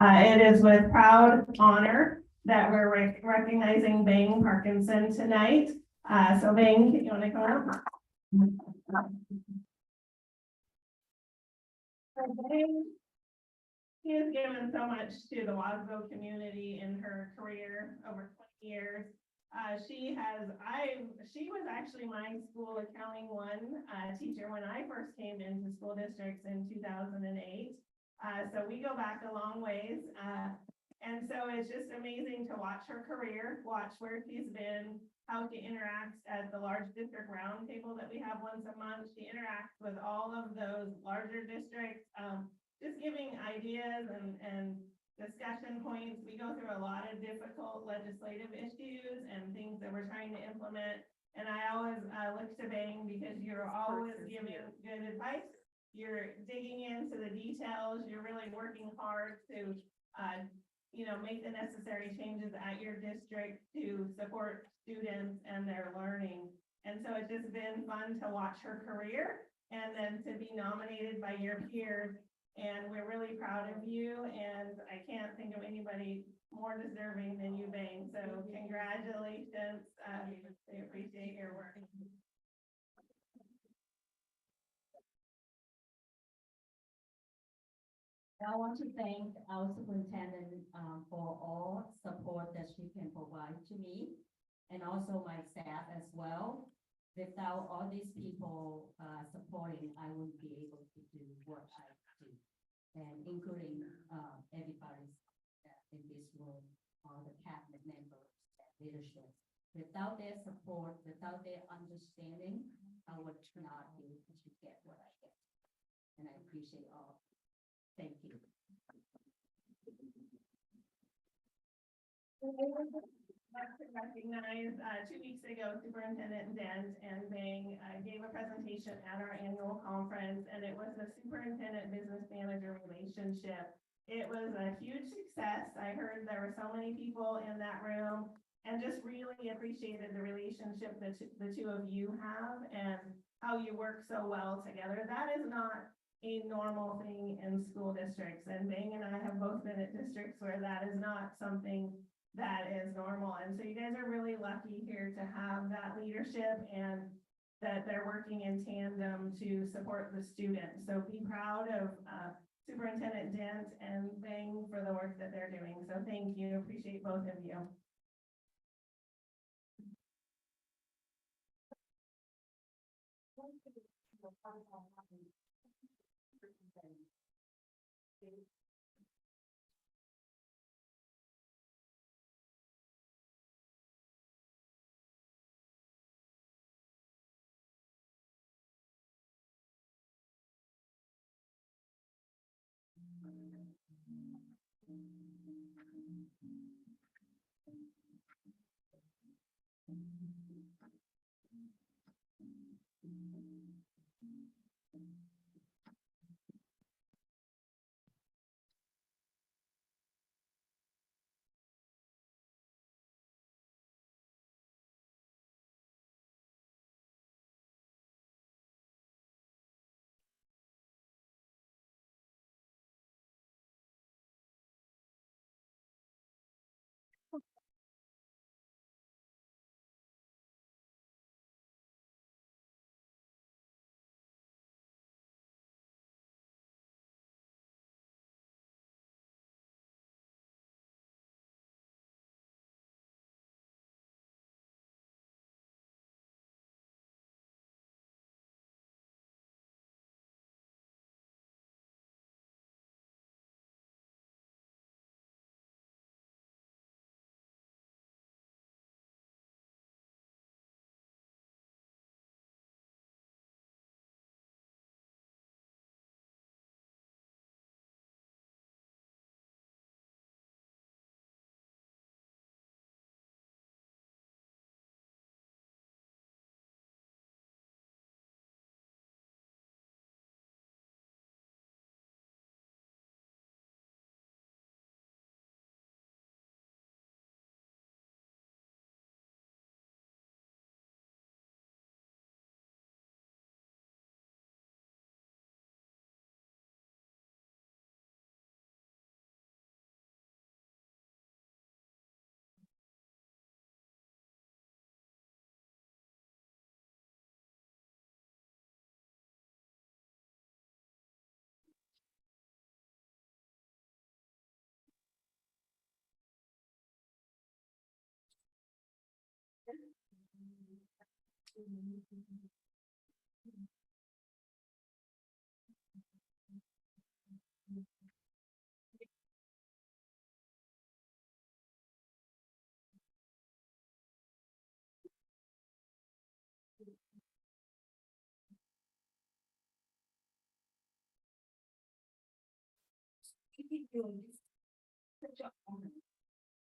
It is with proud honor that we're recognizing Bang Parkinson tonight. So Bang, you want to come up? Bang, she has given so much to the Wasco community in her career over 20 years. She was actually my school accounting one teacher when I first came into school districts in 2008. So we go back a long ways. And so it's just amazing to watch her career, watch where she's been, how she interacts at the large district roundtable that we have once a month. She interacts with all of those larger districts, just giving ideas and discussion points. We go through a lot of difficult legislative issues and things that we're trying to implement. And I always look to Bang because you're always giving good advice. You're digging into the details. You're really working hard to, make the necessary changes at your district to support students and their learning. And so it's just been fun to watch her career and then to be nominated by your peers. And we're really proud of you, and I can't think of anybody more deserving than you, Bang. So congratulations. We appreciate your work. I want to thank our superintendent for all support that she can provide to me, and also my staff as well. Without all these people supporting, I wouldn't be able to do what I do, and including everybody in this room, all the cabinet members and leadership. Without their support, without their understanding, I would not be able to get what I get. And I appreciate all. Thank you. Recognize 2 weeks ago, Superintendent Dent and Bang gave a presentation at our annual conference, and it was the superintendent business manager relationship. It was a huge success. I heard there were so many people in that room and just really appreciated the relationship that the two of you have and how you work so well together. That is not a normal thing in school districts, and Bang and I have both been at districts where that is not something that is normal. And so you guys are really lucky here to have that leadership and that they're working in tandem to support the students. So be proud of Superintendent Dent and Bang for the work that they're doing. So thank you. Appreciate both of you.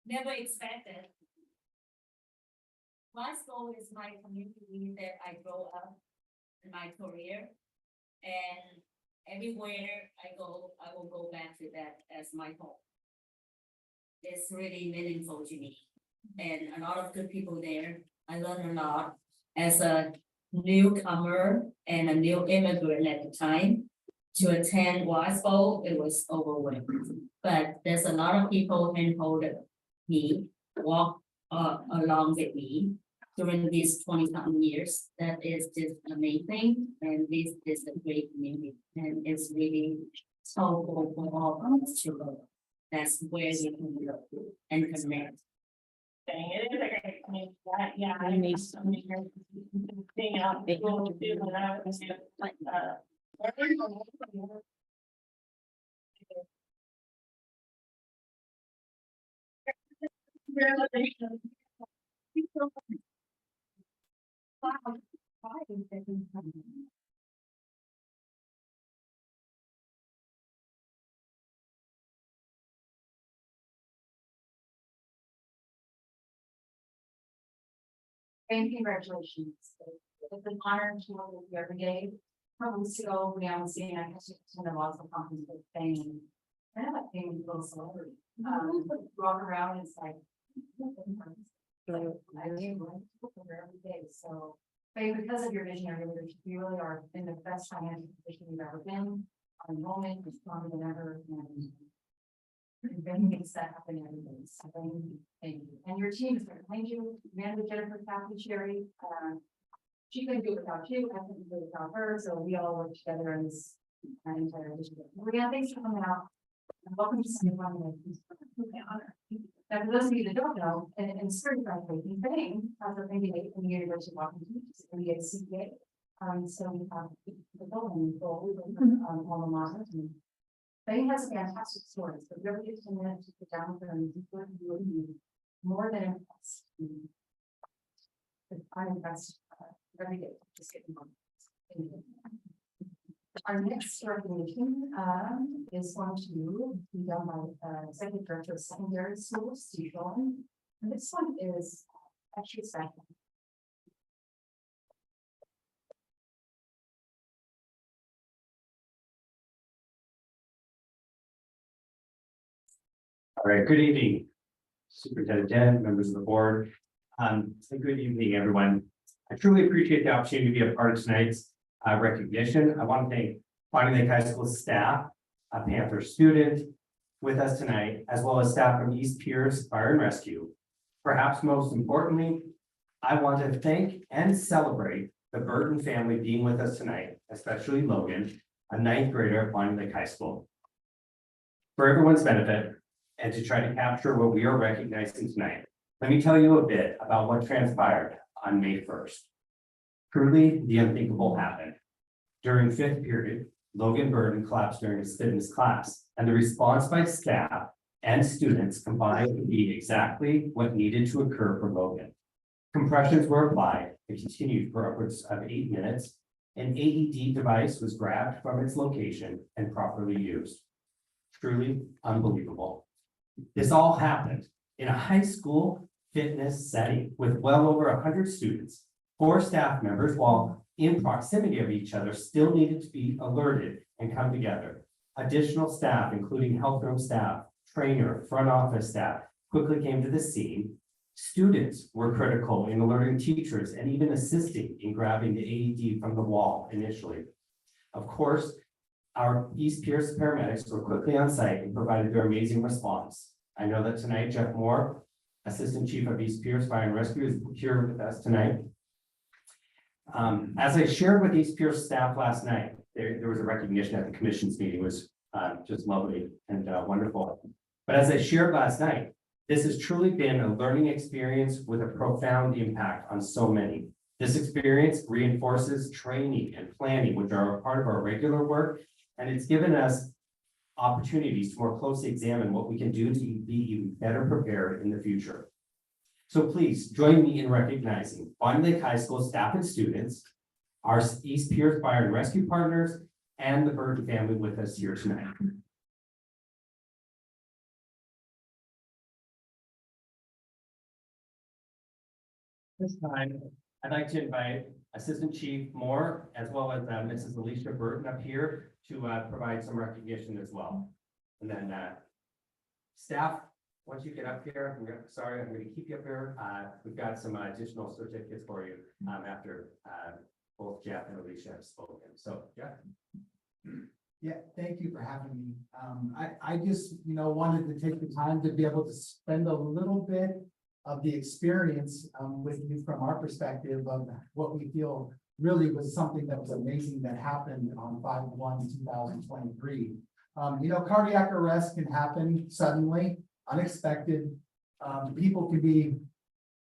Never expected. My school is my community that I grow up in my career. And everywhere I go, I will go back to that as my home. It's really meaningful to me. And a lot of good people there. I learned a lot as a newcomer and a new immigrant at the time. To attend WASBO, it was overwhelming. But there's a lot of people handhold me, walk along with me during these 20-something years. That is just amazing, and this is a great community, and it's really helpful for all of us to go. That's where you can go and connect. It is a great community, yeah, I need some. Being out in school too, when I was And congratulations. It's an honor to work with you every day. From weeks ago, we haven't seen, I guess, attended lots of conferences with fame. I know that fame is a little celebrity. Walk around, it's like. I do, every day, so. But because of your visionary leadership, you really are in the best financial position you've ever been. Our enrollment is stronger than ever, and. Everything makes that happen every day, so thank you. And your team is behind you, Amanda, Jennifer, Kathy, Sherry, she couldn't do it without you, I couldn't do it without her, so we all work together in this entire initiative. Maria, thanks for coming out. And welcome to Sumner-Bonney. Honor. Now, for those of you that don't know, and spirit frankly, Bang has a MBA from the University of Washington, it's an MBA CPA. So we have the building, alma mater, and Bang has fantastic stories, but really it's a minute to sit down with them and you would be more than impressed. I'm impressed every day, just getting on. Our next recognition is going to be done by Executive Director of Secondary Schools, Steve Dolan. And this one is actually second. All right, good evening, Superintendent Dent, members of the board. Good evening, everyone. I truly appreciate the opportunity to be a part of tonight's recognition. I want to thank Bonnie Lake High School staff, a Panther student with us tonight, as well as staff from East Pierce Fire and Rescue. Perhaps most importantly, I want to thank and celebrate the Burton family being with us tonight, especially Logan, a 9th grader at Bonnie Lake High School. For everyone's benefit, and to try to capture what we are recognizing tonight, let me tell you a bit about what transpired on May 1st. Truly, the unthinkable happened. During 5th period, Logan Burton collapsed during his fitness class, and the response by staff and students combined to be exactly what needed to occur for Logan. Compressions were applied and continued for upwards of 8 minutes. An AED device was grabbed from its location and properly used. Truly unbelievable. This all happened in a high school fitness setting with well over 100 students. 4 staff members, while in proximity of each other, still needed to be alerted and come together. Additional staff, including health room staff, trainer, front office staff, quickly came to the scene. Students were critical in alerting teachers and even assisting in grabbing the AED from the wall initially. Of course, our East Pierce paramedics were quickly on site and provided their amazing response. I know that tonight, Jeff Moore, Assistant Chief of East Pierce Fire and Rescue, is here with us tonight. As I shared with East Pierce staff last night, there was a recognition at the commission's meeting. It was just lovely and wonderful. But as I shared last night, this has truly been a learning experience with a profound impact on so many. This experience reinforces training and planning, which are a part of our regular work, and it's given us opportunities to more closely examine what we can do to be even better prepared in the future. So please join me in recognizing Bonnie Lake High School staff and students, our East Pierce Fire and Rescue partners, and the Burton family with us here tonight. This time, I'd like to invite Assistant Chief Moore, as well as Mrs. Alicia Burton up here to provide some recognition as well. And then staff, once you get up here, I'm going to keep you up here. We've got some additional certificates for you after both Jeff and Alicia have spoken. So, Jeff. Yeah, thank you for having me. I just, wanted to take the time to be able to spend a little bit of the experience with you from our perspective of what we feel really was something that was amazing that happened on 5/1/2023. Cardiac arrest can happen suddenly, unexpected. People can be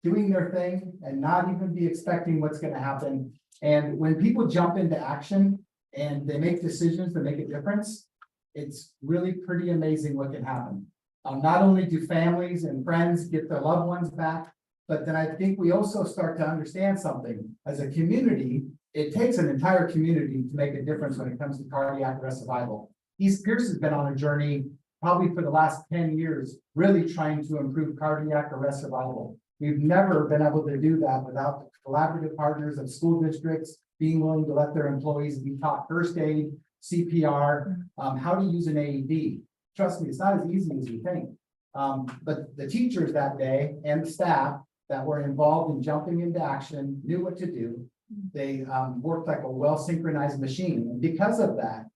doing their thing and not even be expecting what's going to happen. And when people jump into action and they make decisions that make a difference, it's really pretty amazing what can happen. Not only do families and friends get their loved ones back, but then I think we also start to understand something. As a community, it takes an entire community to make a difference when it comes to cardiac arrest survival. East Pierce has been on a journey probably for the last 10 years, really trying to improve cardiac arrest survival. We've never been able to do that without the collaborative partners of school districts being willing to let their employees be taught first aid, CPR, how to use an AED. Trust me, it's not as easy as you think. But the teachers that day and the staff that were involved in jumping into action knew what to do. They worked like a well-synchronized machine. And because of that,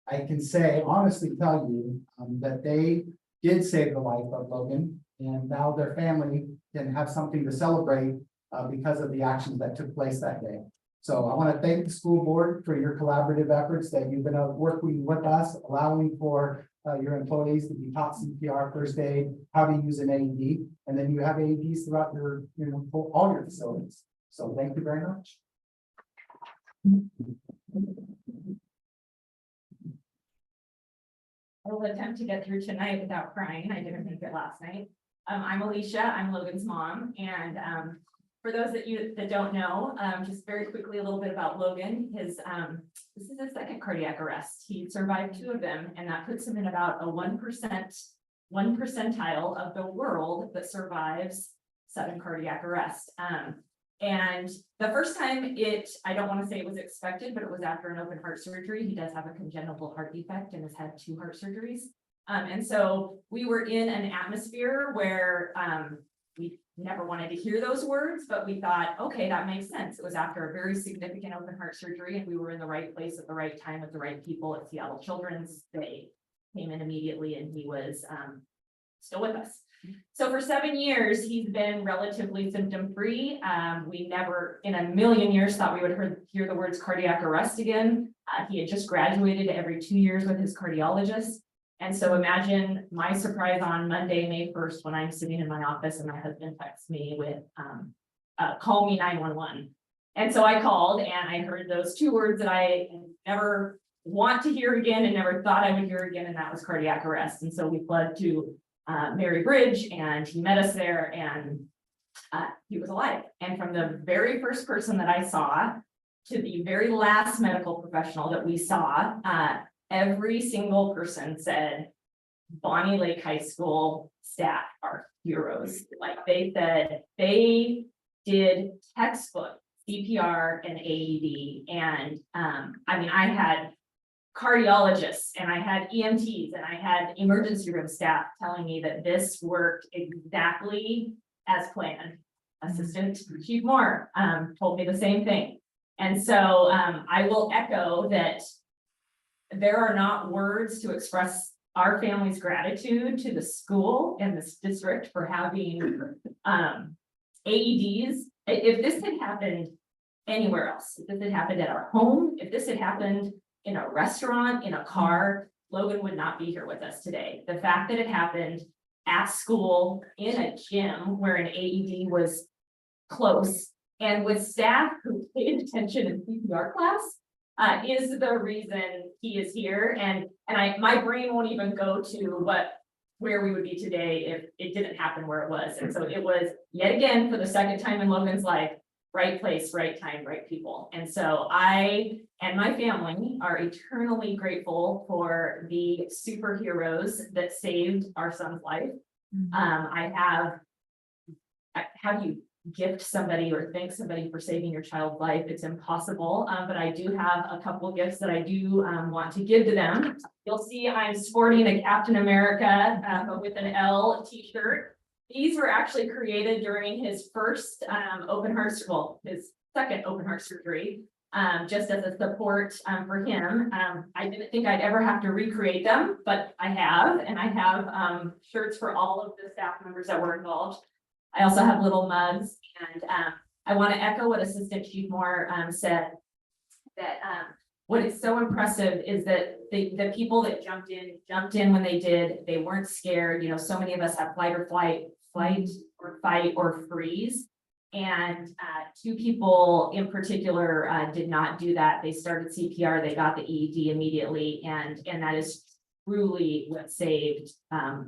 I can honestly tell you that they did save the life of Logan. And now their family can have something to celebrate because of the actions that took place that day. So I want to thank the school board for your collaborative efforts that you've been working with us, allowing for your employees to be taught CPR, first aid, how to use an AED, and then you have AEDs throughout all your facilities. So thank you very much. I will attempt to get through tonight without crying. I didn't make it last night. I'm Alicia, I'm Logan's mom, and for those that don't know, just very quickly a little bit about Logan. This is his second cardiac arrest. He survived 2 of them, and that puts him in about a 1 percentile of the world that survives sudden cardiac arrest. And the first time I don't want to say it was expected, but it was after an open heart surgery. He does have a congenital heart defect and has had 2 heart surgeries. And so we were in an atmosphere where we never wanted to hear those words, but we thought, okay, that makes sense. It was after a very significant open heart surgery, and we were in the right place at the right time with the right people at Seattle Children's. They came in immediately, and he was still with us. So for 7 years, he's been relatively symptom-free. We never in a million years thought we would hear the words cardiac arrest again. He had just graduated every 2 years with his cardiologist. And so imagine my surprise on Monday, May 1st, when I'm sitting in my office and my husband texts me with, call me 911. And so I called and I heard those 2 words that I never want to hear again and never thought I would hear again, and that was cardiac arrest. And so we fled to Mary Bridge, and he met us there, and he was alive. And from the very first person that I saw to the very last medical professional that we saw, every single person said, Bonnie Lake High School staff are heroes. Like they said, they did textbook CPR and AED. And I had cardiologists and I had EMTs and I had emergency room staff telling me that this worked exactly as planned. Assistant Chief Moore told me the same thing. And so I will echo that there are not words to express our family's gratitude to the school and this district for having AEDs. If this had happened anywhere else, if this had happened at our home, if this had happened in a restaurant, in a car, Logan would not be here with us today. The fact that it happened at school, in a gym where an AED was close, and with staff who paid attention in CPR class, is the reason he is here. And my brain won't even go to where we would be today if it didn't happen where it was. And so it was yet again, for the second time in Logan's life, right place, right time, right people. And so I and my family are eternally grateful for the superheroes that saved our son's life. How do you gift somebody or thank somebody for saving your child's life? It's impossible, but I do have a couple gifts that I do want to give to them. You'll see I'm sporting a Captain America but with an L t-shirt. These were actually created during his first his second open heart surgery, just as a support for him. I didn't think I'd ever have to recreate them, but I have, and I have shirts for all of the staff members that were involved. I also have little mugs, and I want to echo what Assistant Chief Moore said, that what is so impressive is that the people that jumped in when they did. They weren't scared. You know, so many of us have flight or fight or freeze. And two people in particular did not do that. They started CPR, they got the EED immediately, and that is truly what saved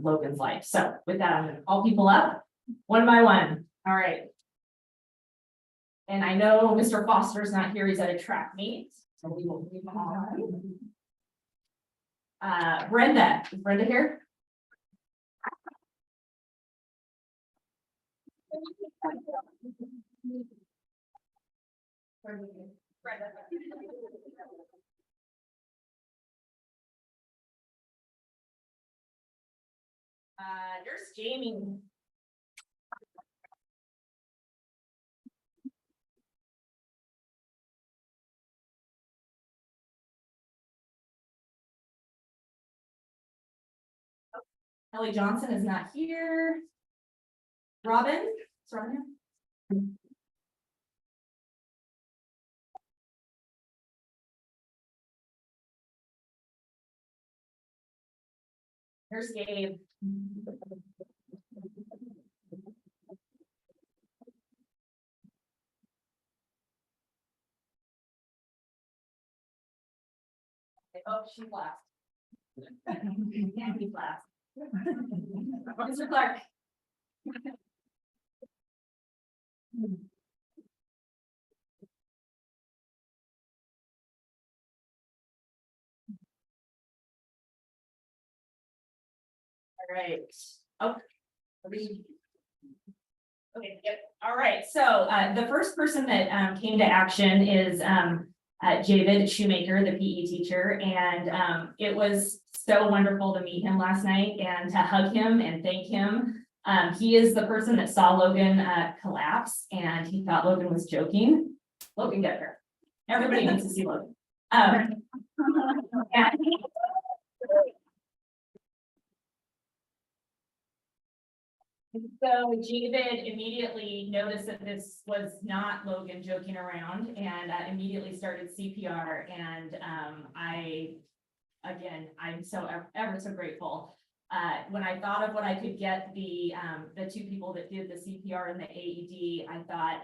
Logan's life. So with that, I'm gonna call people up one by one. All right. And I know Mr. Foster's not here, he's at a track meet, so we will move on. Brenda, is Brenda here? There's Jamie. Ellie Johnson is not here. Robin, is Robin here? Here's Gabe. Oh, she left. Can't be last. Mr. Clark. All right. Oh. Okay, yep. All right. So the first person that came to action is David Shoemaker, the PE teacher, and it was so wonderful to meet him last night and to hug him and thank him. He is the person that saw Logan collapse, and he thought Logan was joking. Logan, get her. Everybody needs to see Logan. And so David immediately noticed that this was not Logan joking around, and immediately started CPR. And I'm so ever so grateful. When I thought of what I could get the two people that did the CPR and the AED, I thought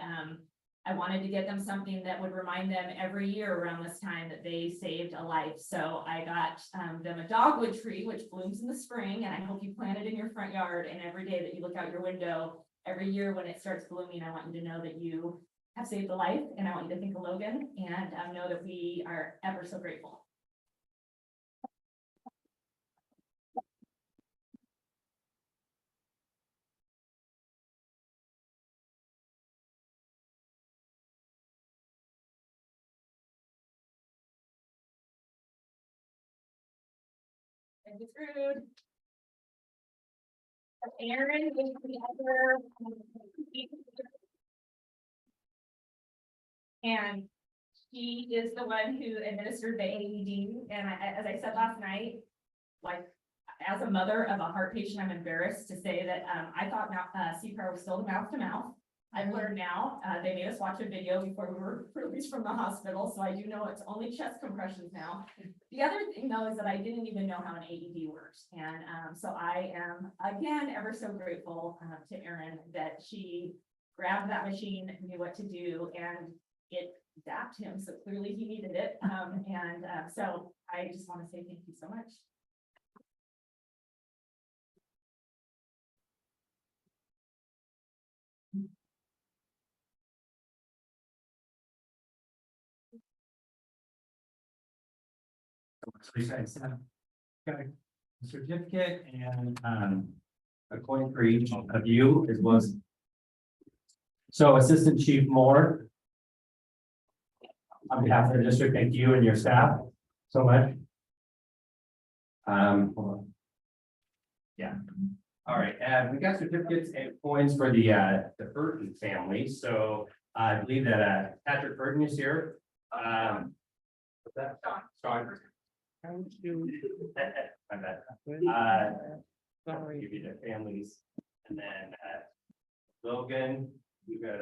I wanted to get them something that would remind them every year around this time that they saved a life. So I got them a dogwood tree, which blooms in the spring, and I hope you plant it in your front yard. And every day that you look out your window, every year when it starts blooming, I want you to know that you have saved a life, and I want you to think of Logan and know that we are ever so grateful. And it's rude. Aaron is the other. And she is the one who administered the AED. And as I said last night, like, as a mother of a heart patient, I'm embarrassed to say that I thought CPR was still mouth to mouth. I've learned now, they made us watch a video before we were released from the hospital, so I do know it's only chest compressions now. The other thing though is that I didn't even know how an AED works, and so I am again ever so grateful to Erin that she grabbed that machine, knew what to do, and it zapped him, so clearly he needed it. So I just want to say thank you so much. So Lisa, I sent got a certificate and a coin for each of you as well as. So Assistant Chief Moore. On behalf of the district, thank you and your staff so much. Hold on. Yeah. All right, we got certificates and coins for the Burton family, so I believe that Patrick Burton is here. What's that? Sean. My bad. I'll give you the families, and then Logan, you got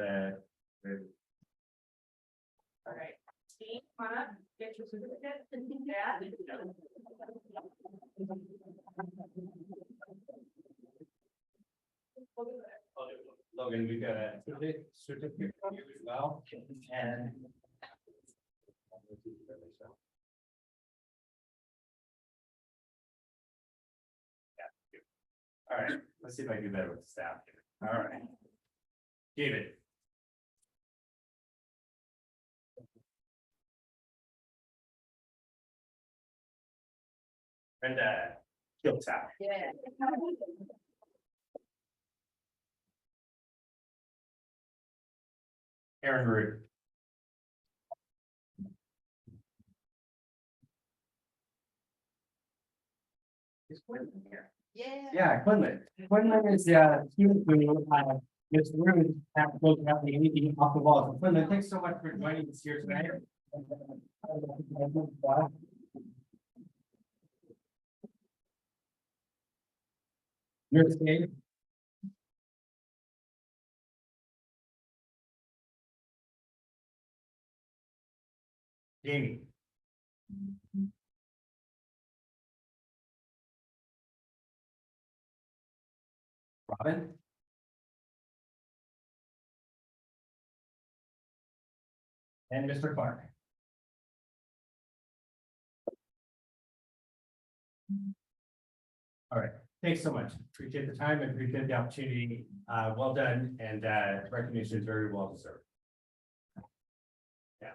All right. Steve, come on up, get your certificate. Yeah. Logan, we got a certificate for you as well, and. All right, let's see if I can do better with the staff here. All right. David. And Kill Tap. Yeah. Aaron Root. Is Quinlan here? Yeah, Quinlan. Quinlan is human who this room have to have anything off the wall. So Quinlan, thanks so much for joining us here tonight. Nurse Dave. Jamie. Robin. And Mr. Clark. All right, thanks so much. Appreciate the time and appreciate the opportunity. Well done, and recognition is very well deserved. Yeah.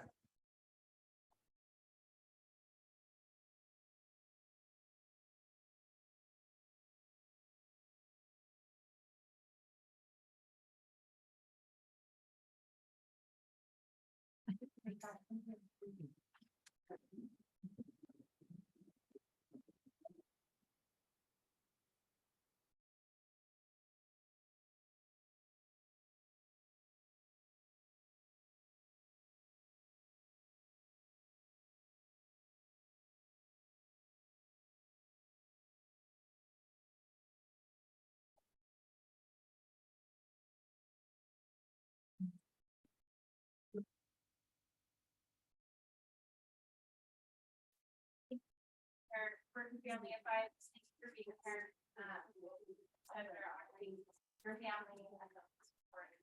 Burton family of five, thank you for being here. And they're honoring your family and the support.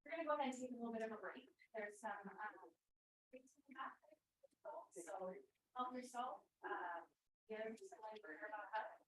We're gonna go ahead and take a little bit of a break. There's some things to come back. So help yourself, get a like burger about how.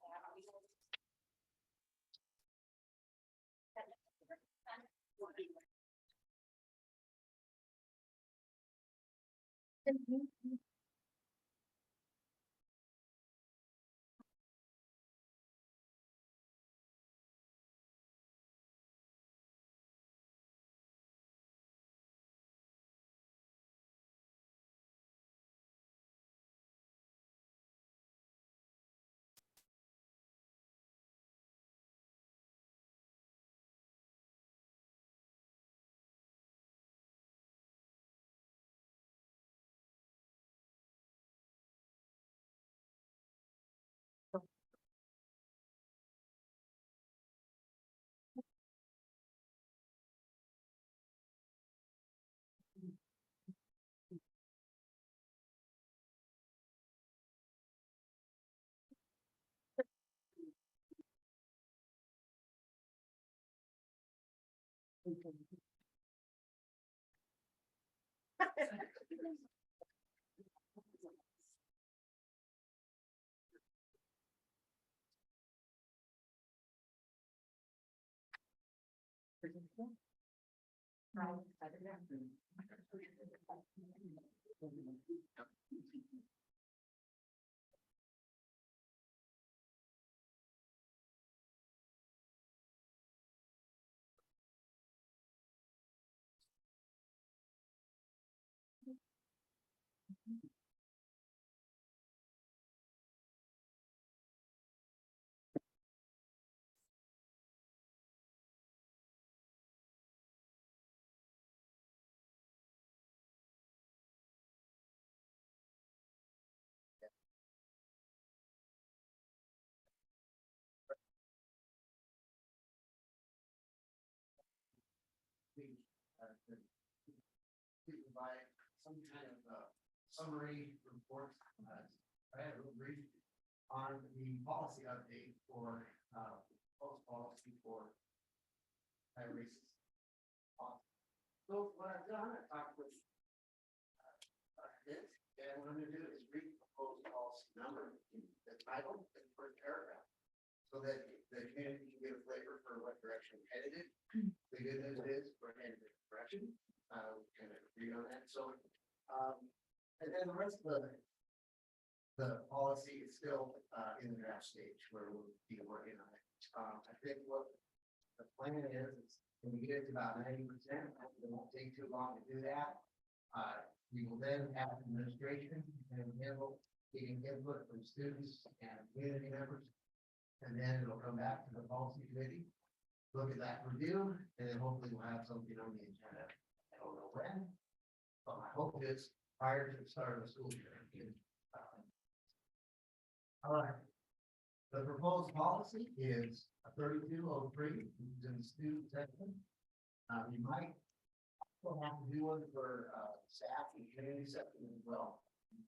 To provide some kind of summary report. I had a little brief on the policy update for post policy for races. So what I've done, I talked with Vince, and what I'm going to do is read the proposed policy number, the title, and the first paragraph, so that the community can get a flavor for what direction we're headed in. The good news is we're headed in the direction. We can agree on that. So, and then the rest of the policy is still in the draft stage where we'll be working on it. I think what the plan is when we get it to about 90%, it won't take too long to do that. We will then have administration and handle getting input from students and community members. And then it'll come back to the policy committee, look at that review, and then hopefully we'll have something on the agenda. I don't know when, but my hope is prior to the start of the school year. All right. The proposed policy is a 3203, which is in the student section. You might also have to do one for staff and community section as well.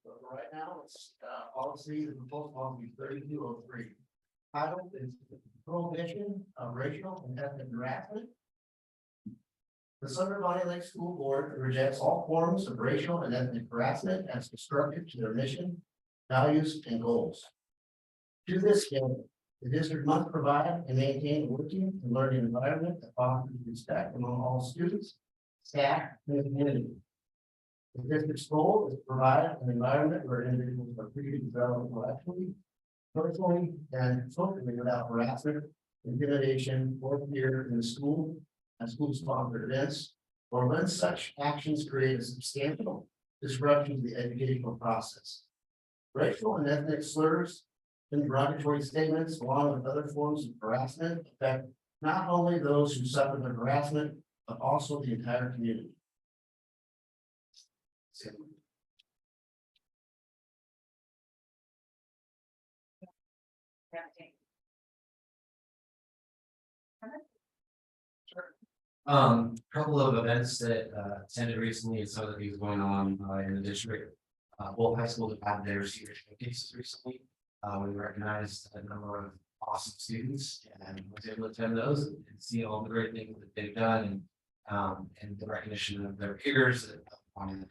But right now, it's policy, the proposed policy is 3203. Title is Prohibition of Racial and Ethnic Harassment. The Sumner-Bonney Lake School Board rejects all forms of racial and ethnic harassment as destructive to their mission, values, and goals. To this end, the district must provide and maintain a working and learning environment that fosters respect among all students, staff, and the community. The district's goal is to provide an environment where individuals are free to develop intellectually, personally, and socially without harassment, intimidation, or fear in the school and school-sponsored events, or when such actions create a substantial disruption to the educational process. Racial and ethnic slurs and derogatory statements, along with other forms of harassment, affect not only those who suffer the harassment, but also the entire community. Couple of events that attended recently and some of the things going on in the district. Both high schools have had their senior showcases recently. We recognized a number of awesome students and was able to attend those and see all the great things that they've done and the recognition of their peers at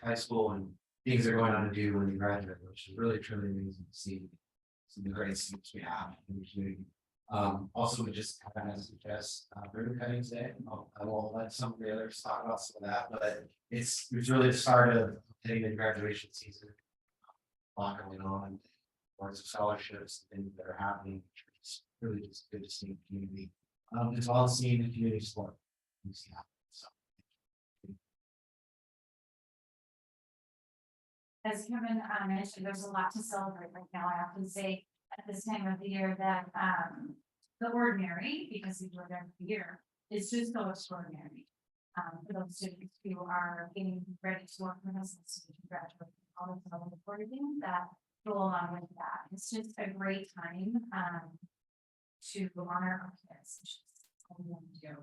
high school and things they're going on to do when they graduate, which is really truly amazing to see some of the great students we have in the community. Also, we just kind of suggest ribbon cutting today. I will let some of the others talk about some of that, but it's really the start of getting the graduation season. A lot going on, lots of scholarships, things that are happening. It's really just good to see the community. As well as seeing the community support. So. As Kevin mentioned, there's a lot to celebrate right now. I have to say at this time of the year that the ordinary, because we do it every year, is just so extraordinary. For those students who are getting ready to work with us, to graduate, all of the other things that go along with that. It's just a great time to honor our kids, which is what we want to do.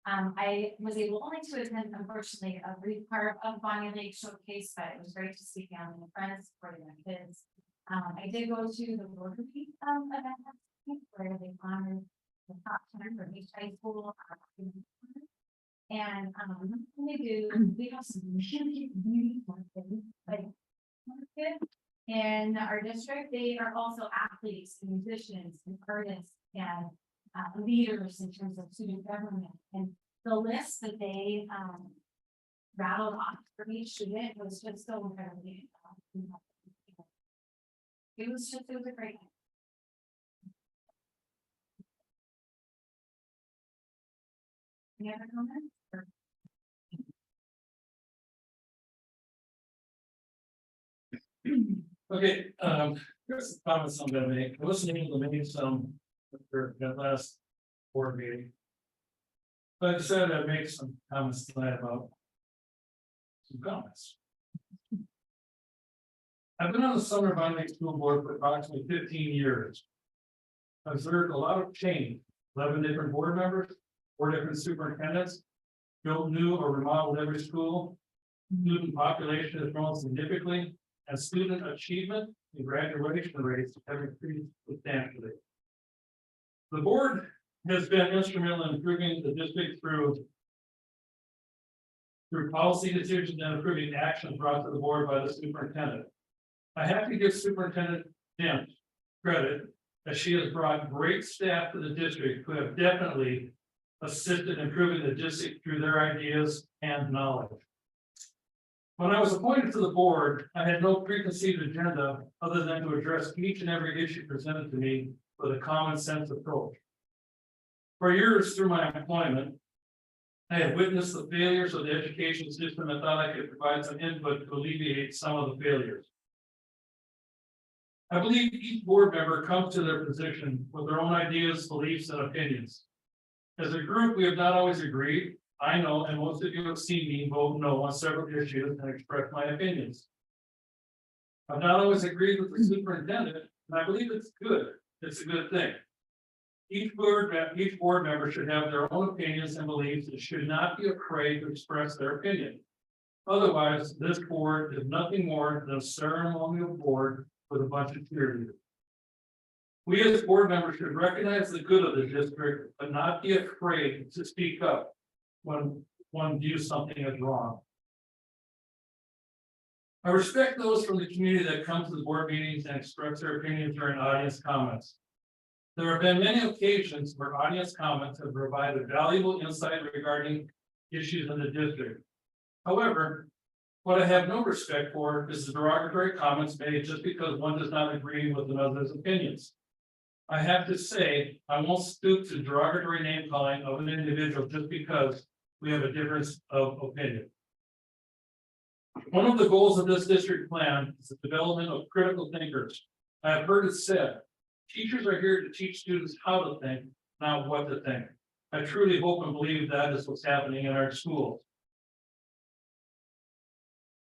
I was able only to attend, unfortunately, a brief part of Bonnie Lake Showcase, but it was great to see family and friends supporting my kids. I did go to the Rotary event where they honored the top 10 from each high school. And, we have some really things, like. In our district, they are also athletes, musicians, and artists, and leaders in terms of student government. And the list that they rattled off for each student was just so incredibly. It was a great. Any other comments? Or- Okay, here's some comments I'm gonna make. I listened to the meeting some for that last board meeting. But I decided I'd make some comments tonight about some comments. I've been on the Sumner-Bonney School Board for approximately 15 years. I've observed a lot of change, 11 different board members, 4 different superintendents, built new or remodeled every school. Student population has grown significantly, and student achievement and graduation rates have increased substantially. The board has been instrumental in improving the district through policy decisions and improving actions brought to the board by the superintendent. I have to give Superintendent Dent credit, as she has brought great staff to the district who have definitely assisted in improving the district through their ideas and knowledge. When I was appointed to the board, I had no preconceived agenda other than to address each and every issue presented to me with a common sense approach. For years through my employment, I have witnessed the failures of the education system and thought I could provide some input to alleviate some of the failures. I believe each board member comes to their position with their own ideas, beliefs, and opinions. As a group, we have not always agreed. I know, and most of you have seen me vote no on several issues and express my opinions. I've not always agreed with the superintendent, and I believe it's good. It's a good thing. Each board member should have their own opinions and beliefs and should not be afraid to express their opinion. Otherwise, this board is nothing more than a ceremonial board with a bunch of cheerleaders. We as board members should recognize the good of the district, but not be afraid to speak up when one views something as wrong. I respect those from the community that come to the board meetings and express their opinions during audience comments. There have been many occasions where audience comments have provided valuable insight regarding issues in the district. However, what I have no respect for is the derogatory comments made just because one does not agree with another's opinions. I have to say, I won't stoop to derogatory name calling of an individual just because we have a difference of opinion. One of the goals of this district plan is the development of critical thinkers. I have heard it said, teachers are here to teach students how to think, not what to think. I truly hope and believe that is what's happening in our schools.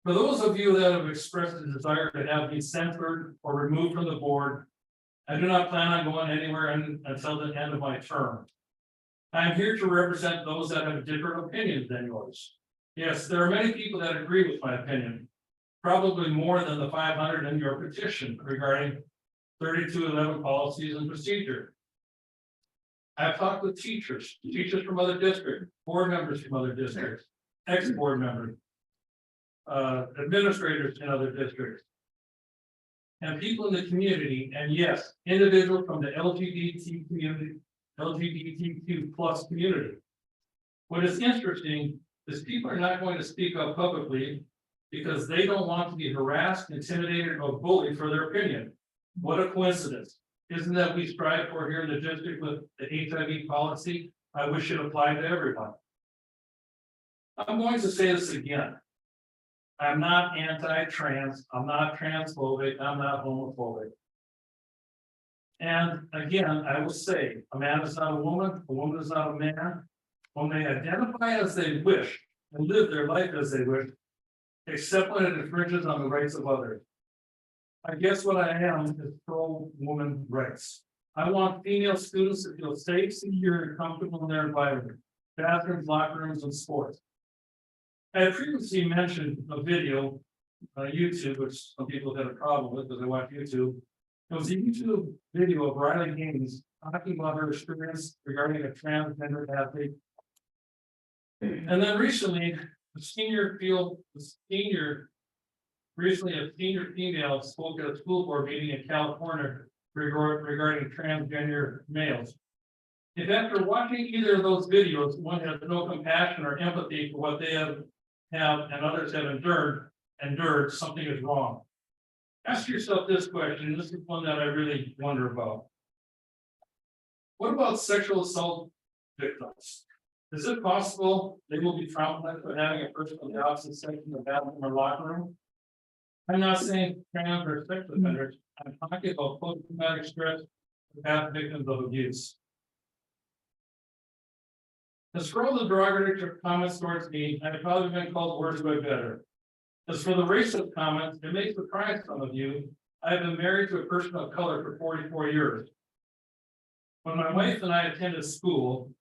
For those of you that have expressed a desire to have me censored or removed from the board, I do not plan on going anywhere until the end of my term. I am here to represent those that have different opinions than yours. Yes, there are many people that agree with my opinion, probably more than the 500 in your petition regarding 3211 policies and procedure. I've talked with teachers from other districts, board members from other districts, ex-board members, administrators in other districts, and people in the community, and yes, individuals from the LGBTQ plus community. What is interesting is people are not going to speak up publicly because they don't want to be harassed, intimidated, or bullied for their opinion. What a coincidence. Isn't that we strive for here in the district with the HIV policy? I wish it applied to everyone. I'm going to say this again. I'm not anti-trans, I'm not transphobic, I'm not homophobic. And again, I will say, a man is not a woman is not a man. When they identify as they wish and live their life as they wish, except when it infringes on the rights of others. I guess what I am is pro-woman rights. I want female students to feel safe, secure, and comfortable in their environment, bathrooms, locker rooms, and sports. I had previously mentioned a video, YouTube, which some people had a problem with because they watch YouTube. It was a YouTube video of Riley Gaines talking about her experience regarding a transgender athlete And then recently, recently a senior female spoke at a school board meeting in California regarding transgender males. If after watching either of those videos, one has no compassion or empathy for what they have and others have endured, something is wrong. Ask yourself this question, this is one that I really wonder about. What about sexual assault victims? Is it possible they will be traumatized by having a person of the opposite sex in the bathroom or locker room? I'm not saying trans or sex offenders, I'm talking about post-traumatic stress for past victims of abuse. To scroll the derogatory comments towards me, I've probably been called worse by better. As for the racist comments, it may surprise some of you, I have been married to a person of color for 44 years. When my wife and I attended school,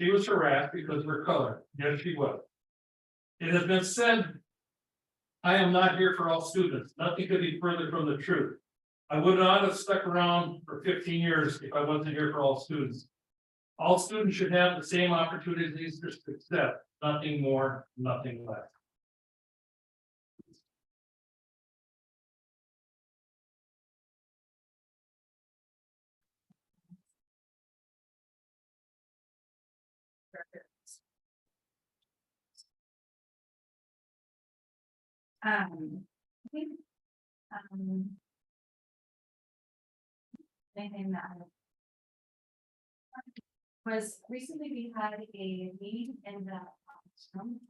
she was harassed because of her color. Yes, she was. It has been said, I am not here for all students. Nothing could be further from the truth. I would not have stuck around for 15 years if I wasn't here for all students. All students should have the same opportunities to success, nothing more, nothing less. I think, anything that was recently we had a meeting in the room.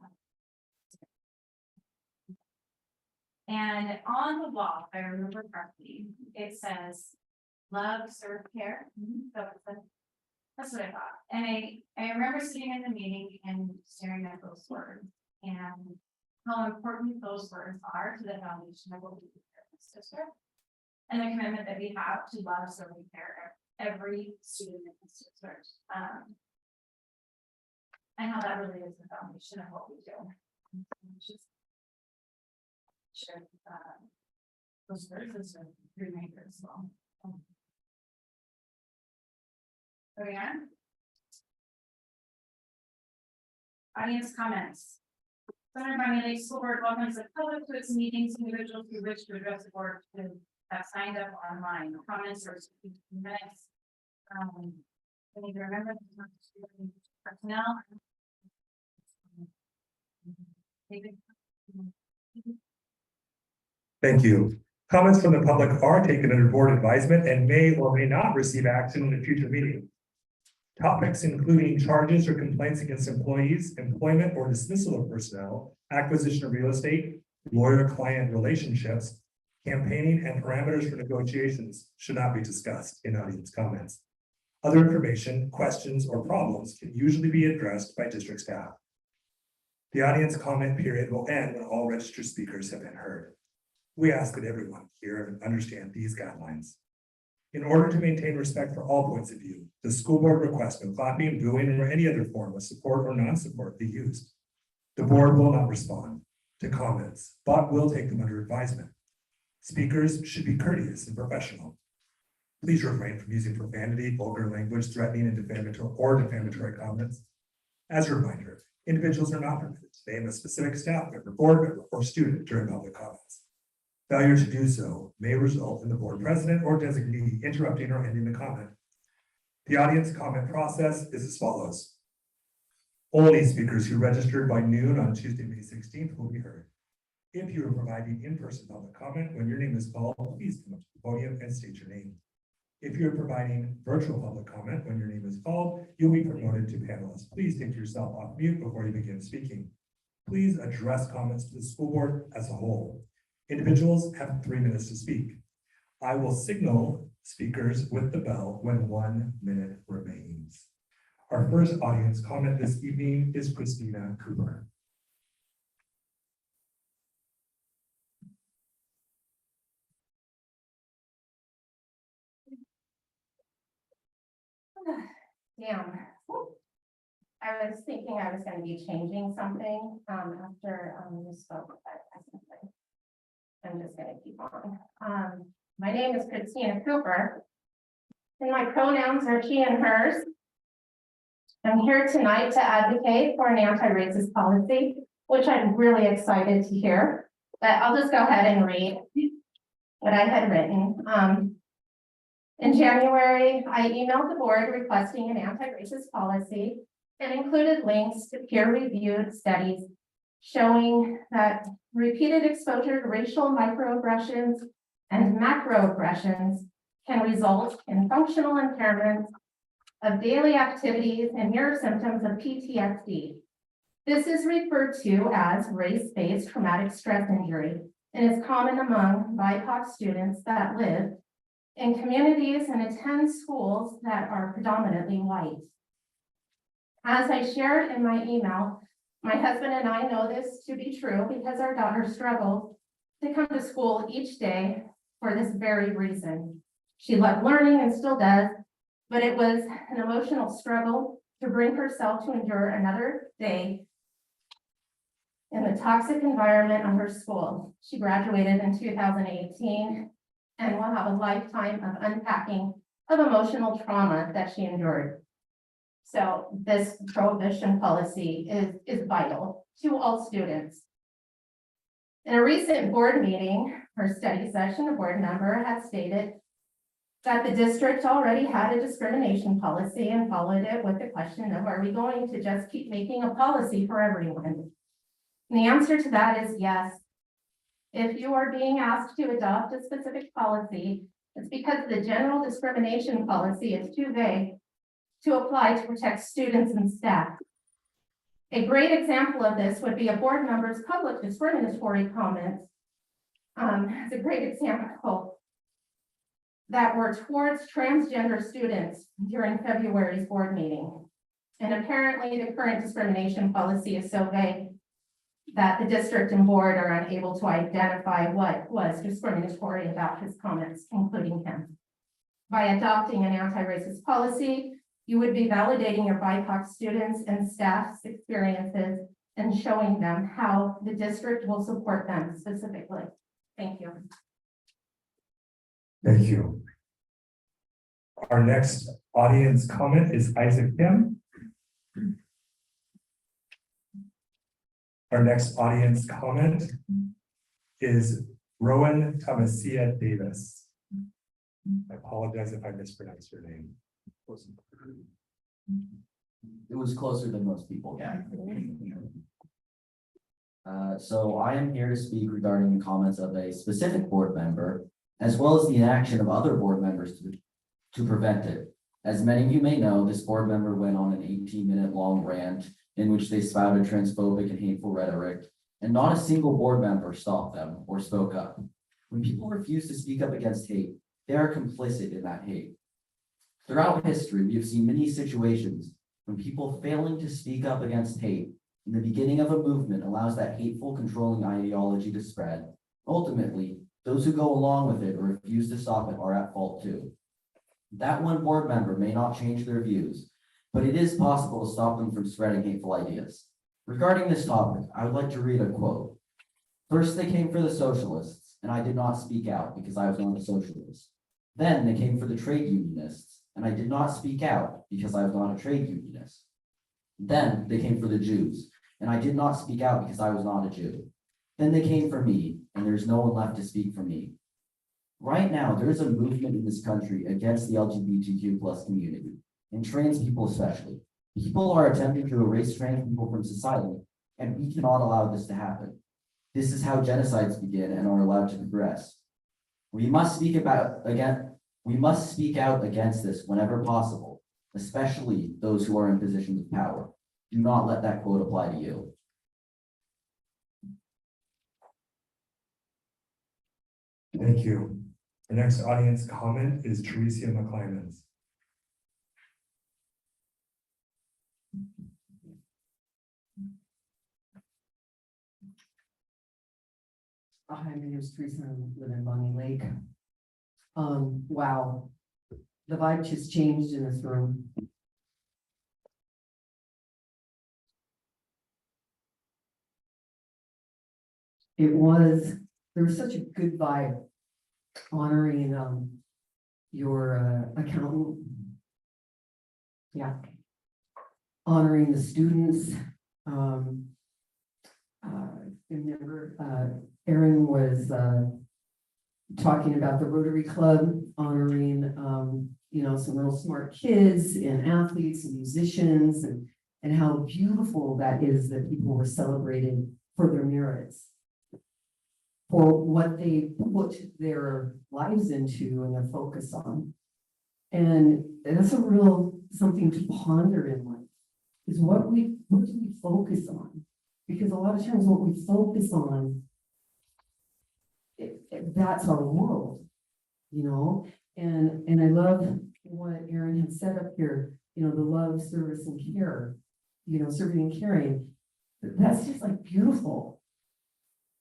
And on the wall, if I remember correctly, it says, love, serve, care. So it said, that's what I thought. And I remember sitting in the meeting and staring at those words and how important those words are to the foundation of what we do here in this district. And the commitment that we have to love, serve, and care every student in this district. And how that really is the foundation of what we do. Just share those words as a reminder as well. Okay. Audience comments. Sumner-Bonney Lake School Board welcomes the public to its meetings. Individuals who wish to address the board to have signed up online. Comments or minutes. I need to remember the personnel. David. Thank you. Comments from the public are taken under board advisement and may or may not receive action in a future meeting. Topics including charges or complaints against employees, employment or dismissal of personnel, acquisition of real estate, lawyer-client relationships, campaigning and parameters for negotiations should not be discussed in audience comments. Other information, questions, or problems can usually be addressed by district staff. The audience comment period will end when all registered speakers have been heard. We ask that everyone hear and understand these guidelines. In order to maintain respect for all points of view, the school board requests no clapping, booing, or any other form of support or non-support be used. The board will not respond to comments, but will take them under advisement. Speakers should be courteous and professional. Please refrain from using profanity, vulgar language, threatening and defamatory comments. As a reminder, individuals are not permitted to name a specific staff member, board member, or student during public comments. Failure to do so may result in the board president or designee interrupting or ending the comment. The audience comment process is as follows. Only speakers who registered by noon on Tuesday, May 16th will be heard. If you are providing in-person public comment, when your name is called, please come up to the podium and state your name. If you're providing virtual public comment, when your name is called, you'll be promoted to panelist. Please take yourself off mute before you begin speaking. Please address comments to the school board as a whole. Individuals have 3 minutes to speak. I will signal speakers with the bell when 1 minute remains. Our first audience comment this evening is Christina Cooper. Damn. I was thinking I was going to be changing something after you spoke, but I'm just going to keep on. My name is Christina Cooper, and my pronouns are she and hers. I'm here tonight to advocate for an anti-racist policy, which I'm really excited to hear. But I'll just go ahead and read what I had written. In January, I emailed the board requesting an anti-racist policy and included links to peer-reviewed studies showing that repeated exposure to racial microaggressions and macroaggressions can result in functional impairments of daily activities and mirror symptoms of PTSD. This is referred to as race-based traumatic stress injury and is common among BIPOC students that live in communities and attend schools that are predominantly white. As I shared in my email, my husband and I know this to be true because our daughter struggled to come to school each day for this very reason. She loved learning and still does, but it was an emotional struggle to bring herself to endure another day in the toxic environment of her school. She graduated in 2018 and will have a lifetime of unpacking of emotional trauma that she endured. So this prohibition policy is vital to all students. In a recent board meeting or study session, a board member had stated that the district already had a discrimination policy and followed it with the question of, are we going to just keep making a policy for everyone? And the answer to that is yes. If you are being asked to adopt a specific policy, it's because the general discrimination policy is too vague to apply to protect students and staff. A great example of this would be a board member's public discriminatory comments. It's a great example that were towards transgender students during February's board meeting. And apparently the current discrimination policy is so vague that the district and board are unable to identify what was discriminatory about his comments, including him. By adopting an anti-racist policy, you would be validating your BIPOC students and staff's experiences and showing them how the district will support them specifically. Thank you. Thank you. Our next audience comment is Isaac Kim. Our next audience comment is Rowan Thomasia Davis. I apologize if I mispronounced your name. It was closer than most people. Yeah. So I am here to speak regarding the comments of a specific board member, as well as the inaction of other board members to prevent it. As many of you may know, this board member went on an 18-minute long rant in which they spouted transphobic and hateful rhetoric, and not a single board member stopped them or spoke up. When people refuse to speak up against hate, they are complicit in that hate. Throughout history, we have seen many situations when people failing to speak up against hate in the beginning of a movement allows that hateful, controlling ideology to spread. Ultimately, those who go along with it or refuse to stop it are at fault too. That one board member may not change their views, but it is possible to stop them from spreading hateful ideas. Regarding this topic, I would like to read a quote. First, they came for the socialists, and I did not speak out because I was not a socialist. Then they came for the trade unionists, and I did not speak out because I was not a trade unionist. Then they came for the Jews, and I did not speak out because I was not a Jew. Then they came for me, and there's no one left to speak for me. Right now, there's a movement in this country against the LGBTQ+ community, and trans people especially. People are attempting to erase trans people from society, and we cannot allow this to happen. This is how genocides begin and are allowed to progress. We must speak out against this whenever possible, especially those who are in positions of power. Do not let that quote apply to you. Thank you. The next audience comment is Teresa McClymans. Hi, my name is Teresa, I live in Bonnie Lake. Wow, the vibe just changed in this room. There was such a good vibe honoring your accountant. Yeah. honoring the students. Remember, Erin was, talking about the Rotary Club honoring, some real smart kids and athletes and musicians and how beautiful that is that people were celebrated for their merits, for what they put their lives into and their focus on. And that's a real something to ponder in life, is what do we focus on? Because a lot of times what we focus on, that's our world, and I love what Erin had said up here, the love, service, and care, serving and caring. That's just like beautiful.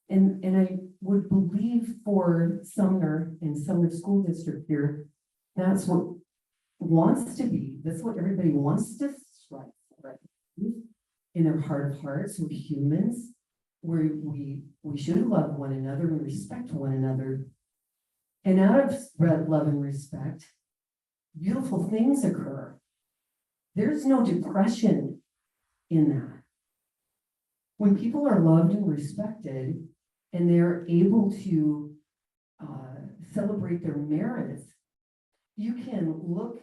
And I would believe for Sumner and Sumner School District here, that's what wants to be, that's what everybody wants to strive for. In their heart of hearts, we're humans, we should love one another and respect one another. And out of love and respect, beautiful things occur. There's no depression in that. When people are loved and respected and they're able to celebrate their merits, you can look,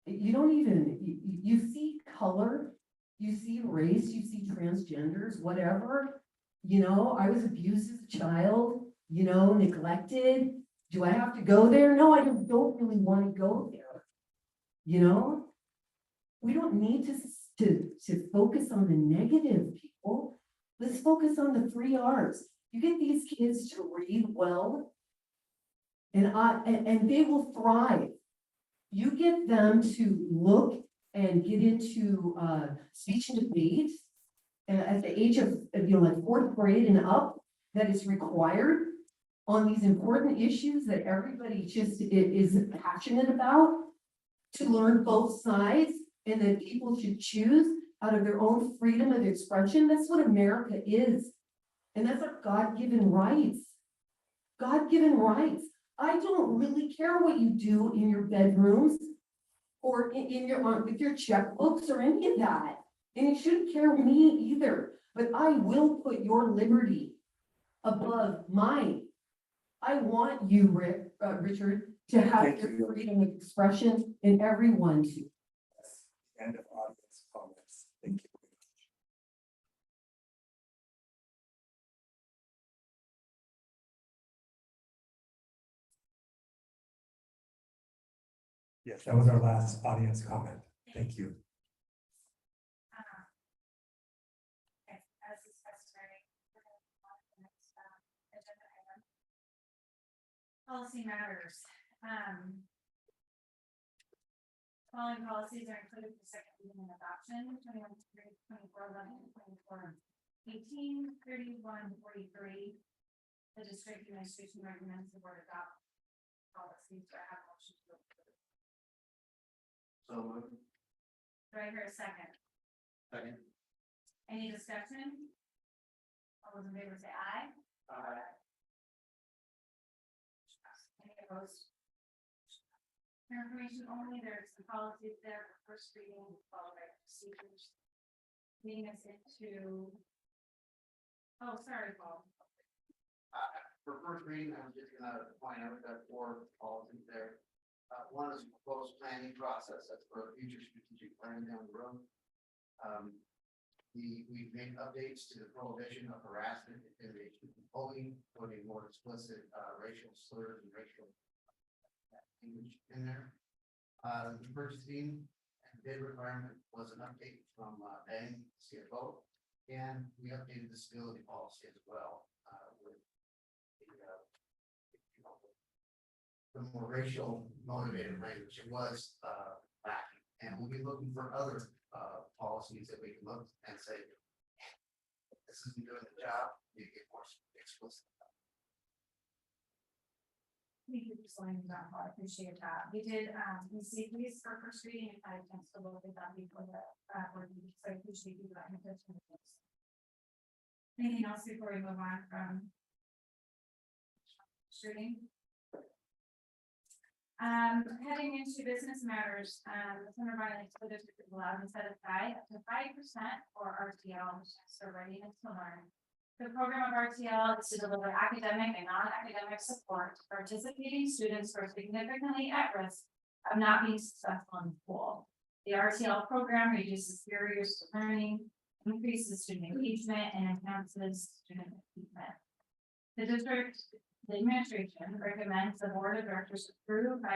you see color, you see race, you see transgenders, whatever. I was abused as a child, neglected. Do I have to go there? No, I don't really want to go there. We don't need to focus on the negative, people. Let's focus on the 3 R's. You get these kids to read well, and they will thrive. You get them to look and get into speech and debate at the age of like 4th grade and up, that is required on these important issues that everybody just is passionate about, to learn both sides, and that people should choose out of their own freedom of expression. That's what America is. And that's our God-given rights. God-given rights. I don't really care what you do in your bedrooms or in your with your checkbooks or any of that. And you shouldn't care me either. But I will put your liberty above mine. I want you, Richard, to have Thank your you. freedom of expression, and everyone to. End of audience comments. Thank you. Yes, that was our last audience comment. Thank you. Okay, as is customary, we're gonna move on to the next, agenda item. Policy matters. Following policies are included for second reading and adoption, 21-24-11, 24-18, 31-43. The district administration recommends the board adopt policies. Do I have a motion to approve? So moved. Do I hear a second? Second. Any discussion? All those in favor say aye. Any opposed? For information only, there's some policies there for first reading, followed by procedures. Leading us into. Oh, sorry, Paul. For first reading, I'm just gonna point out that 4 policies there. One is proposed planning process, that's for a future strategic plan down the road. We've made updates to the prohibition of harassment, intimidation, and bullying, putting more explicit racial slurs and racial language in there. The purchasing and bid requirement was an update from Ben, CFO, and we updated the stability policy as well, with the more racial motivated language. It was lacking, and we'll be looking for other policies that we can look and say, this isn't doing the job, you get more explicit. Thank you for slowing down, Paul. I appreciate that. We did, receive these for first reading, and I attempted to look at that before the, board meeting, so I appreciate you that. Anything else before we move on from? First reading? Heading into business matters, the Sumner-Bonney School District is allowed to set aside up to 5% for RTL, which is their readiness to learn. The program of RTL is to deliver academic and non-academic support to participating students who are significantly at risk of not being successful in school. The RTL program reduces barriers to learning, increases student engagement, and enhances student achievement. The administration recommends the board of directors approve 5% to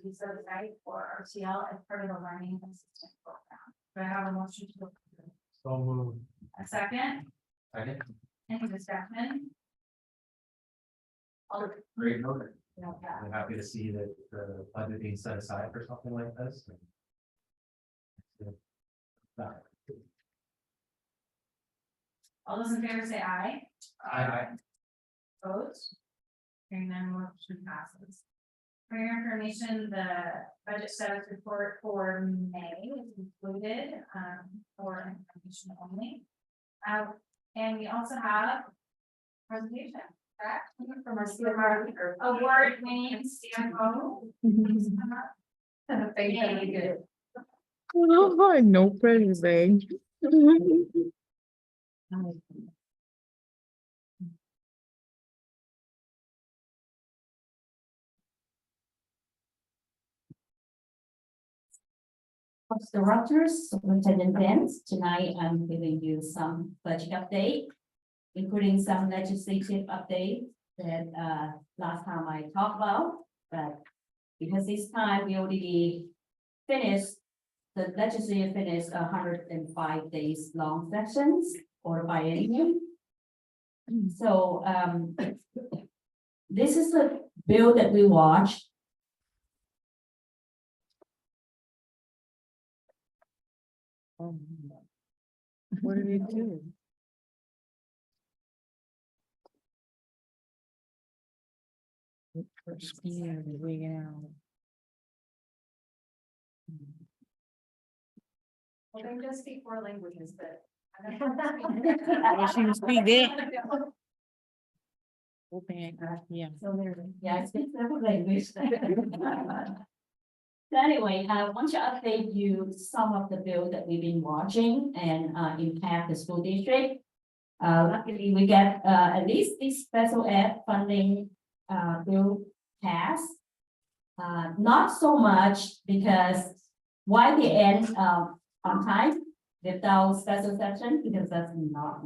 be set aside for RTL as part of the learning assistant program. Do I have a motion to approve? So moved. A second, Second. any discussion? All Great, okay. I'm happy to see that the budget being set aside for something like this. All those in favor say aye. I, Opposed? Hearing none, motion passes. For your information, the budget status report for May is included, for information only. And we also have presentation, correct? From our award-winning CFO. Thank you. Good. Oh, no praising. Directors, Superintendent Vance, tonight I'm giving you some budget update, including some legislative updates that last time I talked about, but because this time we already finished, the legislature finished 105 days long sessions for the biennium. So this is the bill that we watched. What did it do? Yeah, way out. Well, they just speak 4 languages, but. Well, she was speak that. Open, yeah. So there, yeah, it's been several languages. So anyway, I want to update you some of the bills that we've been watching and impact the school district. Luckily, we get at least this special ed funding bill passed. Not so much because why they end on time without special session, because that's not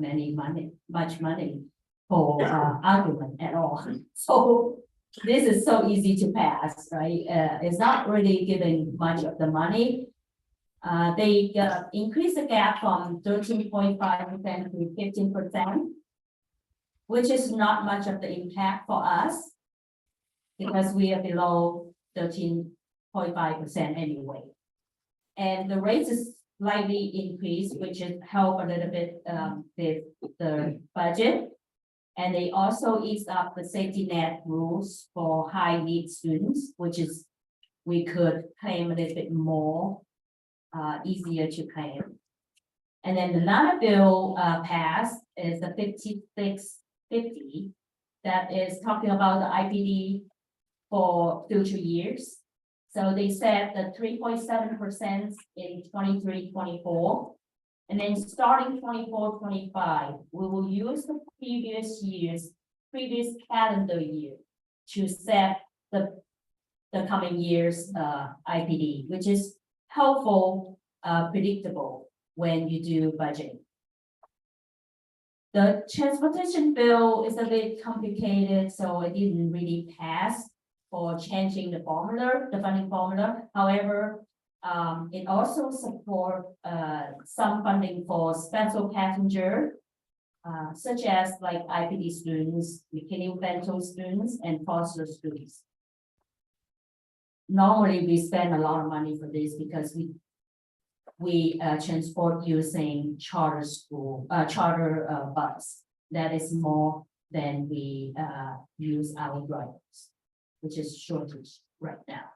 much money for argument at all. So this is so easy to pass, right? It's not really giving much of the money. They increase the gap from 13.5% to 15%, which is not much of the impact for us because we are below 13.5% anyway. And the rates is slightly increased, which is help a little bit with the budget. And they also ease up the safety net rules for high need students, which is we could claim a little bit more, easier to claim. And then another bill passed is the 5650 that is talking about the IPD for future years. So they said the 3.7% in 23-24. And then starting 24-25, we will use the previous calendar year to set the coming year's IPD, which is helpful, predictable when you do budgeting. The transportation bill is a bit complicated, so it didn't really pass for changing the formula, the funding formula. However, it also support some funding for special passenger, such as like IPD students, mechanical students, and foster students. Normally, we spend a lot of money for this because we transport using charter bus. That is more than we use our drivers, which is shortage right now.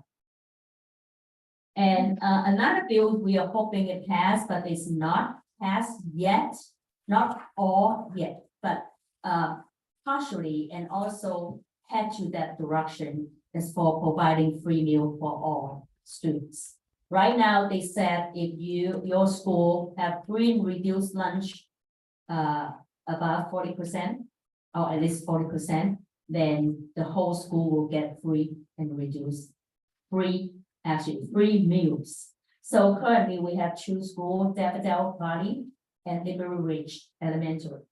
And another bill we are hoping it pass, but it's not passed yet, not all yet, but partially, and also head to that direction, is for providing free meal for all students. Right now, they said if your school have free and reduced lunch, above 40%, or at least 40%, then the whole school will get free and reduced, free meals. So currently, we have two schools, Daffodil Valley and Liberal Ridge Elementary.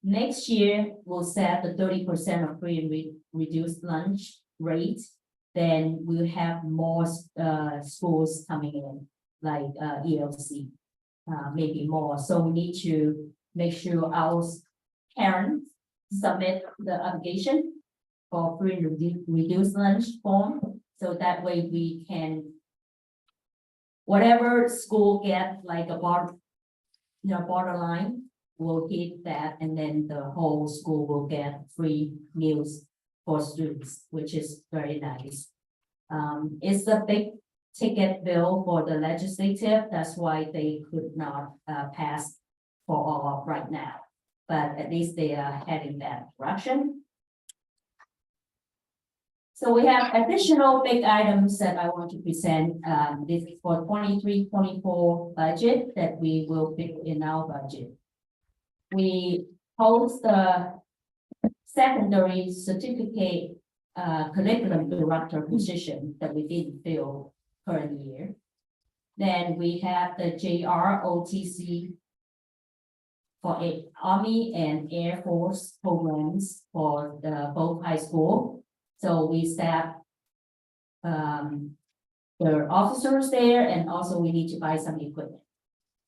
Next year, we'll set the 30% of free and reduced lunch rate. Then we'll have more schools coming in, like ELC, maybe more. So we need to make sure our parents submit the application for free and reduced lunch form. So that way we can, whatever school get like a borderline, will hit that, and then the whole school will get free meals for students, which is very nice. It's a big ticket bill for the legislative, that's why they could not pass for all right now. But at least they are heading that direction. So we have additional big items that I want to present. This is for 23-24 budget that we will pick in our budget. We host the secondary certificate curriculum director position that we didn't fill current year. Then we have the JROTC for Army and Air Force programs for the both high school. So we staff the officers there, and also we need to buy some equipment.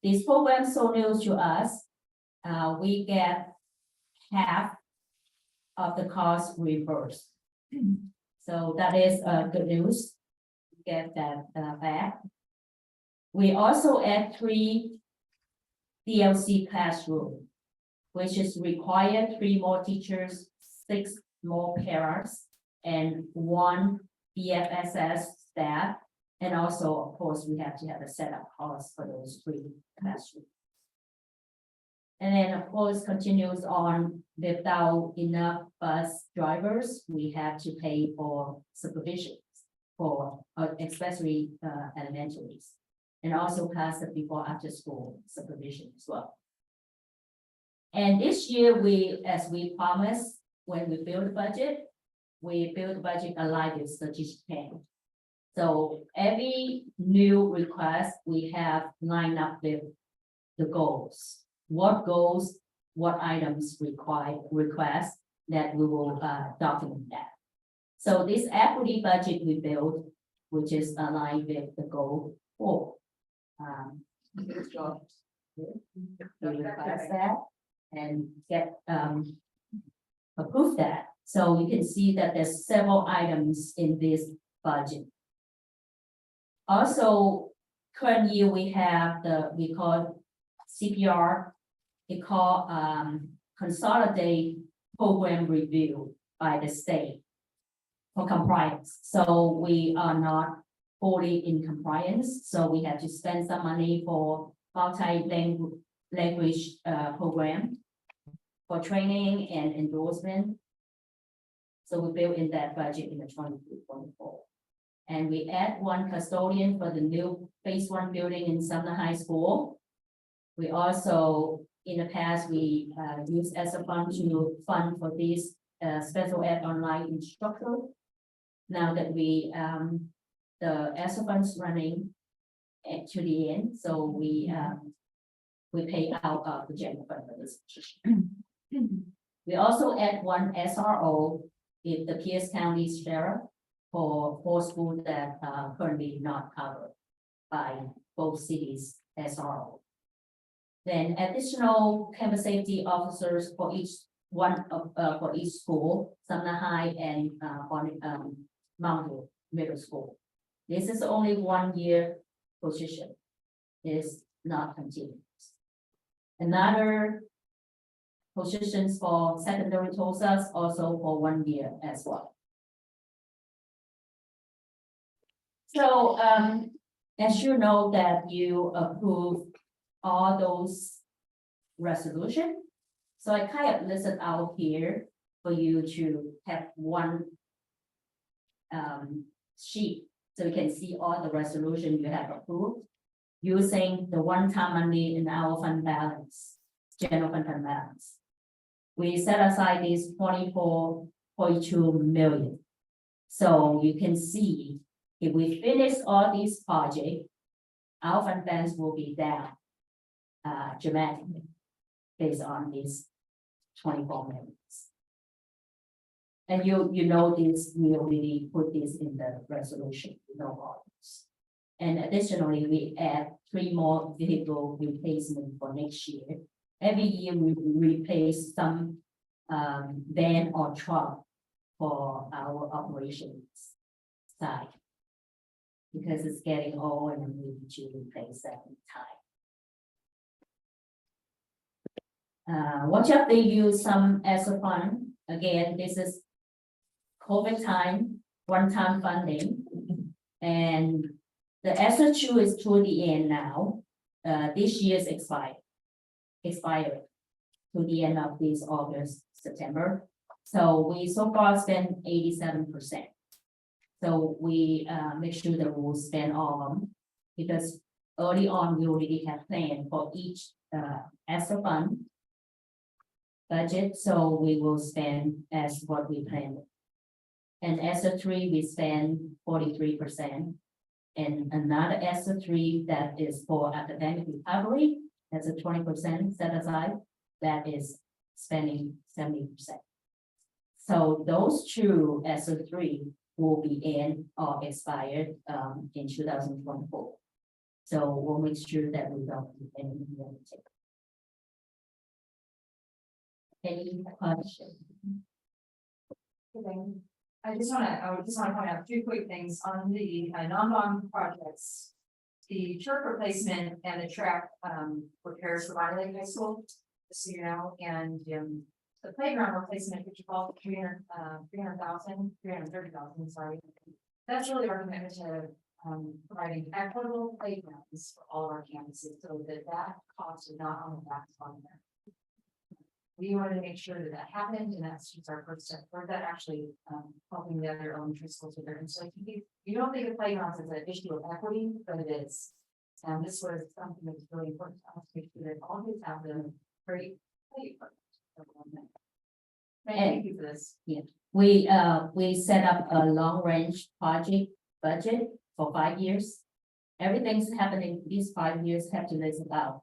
This program is so new to us. We get half of the cost reimbursed. So that is good news. Get that back. We also add 3 DLC classroom, which is required 3 more teachers, 6 more paras, and 1 BFSS staff. And also, of course, we have to have a setup cost for those 3 classrooms. And then, of course, continues on without enough bus drivers, we have to pay for supervisions for especially elementaries. And also pass the before after school supervision as well. And this year, as we promised, when we build the budget, we build the budget aligned with strategic plan. So every new request we have lined up with the goals. What goals, what items request that we will document that. So this equity budget we built, which is aligned with the goal 4. We request that and get approve that. So we can see that there's several items in this budget. Also, current year we have we call CPR, we call consolidate program review by the state for compliance. So we are not fully in compliance, so we have to spend some money for multi-language program for training and endorsement. So we built in that budget in the 23-24. And we add 1 custodian for the new phase 1 building in Sumner High School. We also, in the past, we used as a fund to fund for this special ed online instructor. Now that we the ESSA funds running to the end, so we pay out of the general fund for this position. We also add 1 SRO in the Pierce County Sheriff for 4 schools that are currently not covered by both cities SRO. Then additional campus safety officers for each for each school, Sumner High and Mountain Middle School. This is only 1 year position. It's not continuous. Another positions for secondary TOSAs also for 1 year as well. So as you know that you approve all those resolution. So I kind of listed out here for you to have one sheet, so you can see all the resolution you have approved. Using the one-time money in our fund balance, general fund balance. We set aside this 24.2 million. So you can see, if we finish all these projects, our fund balance will be down dramatically based on this 24 million. And you know this, we already put this in the resolution, no problems. And additionally, we add 3 more vehicle replacement for next year. Every year we replace some van or truck for our operations side. Because it's getting old and we need to replace that in time. Watch out, they use some as a fund. Again, this is COVID time, one-time funding. And the SO2 is toward the end now. This year's expired to the end of this August, September. So we so far spent 87%. So we make sure that we will spend all of them, because early on, we already have planned for each ESSER fund budget, so we will spend as what we planned. And ESSER 3, we spend 43%. And another ESSER 3 that is for academic recovery, that's a 20% set aside, that is spending 70%. So those 2 ESSER 3 will be in or expired in 2024. So we'll make sure that we don't do any mistake. Any questions? I just wanna point out 2 quick things on the non-bond projects. The turf replacement and the track repairs for Valley Lake High School, just so you know, and the playground replacement, which is called 330,000, sorry. That's really our commitment to providing equitable playgrounds for all of our campuses, so that cost is not on the back of there. We wanted to make sure that that happened, and that's just our first step. We're that actually helping the other elementary schools with their, and so you don't think of playgrounds as an issue of equity, but it is. And this was something that's really important to us, to make sure that all kids have the great play equipment. Thank you for this. We set up a long-range project budget for 5 years. Everything's happening, these 5 years have to list about.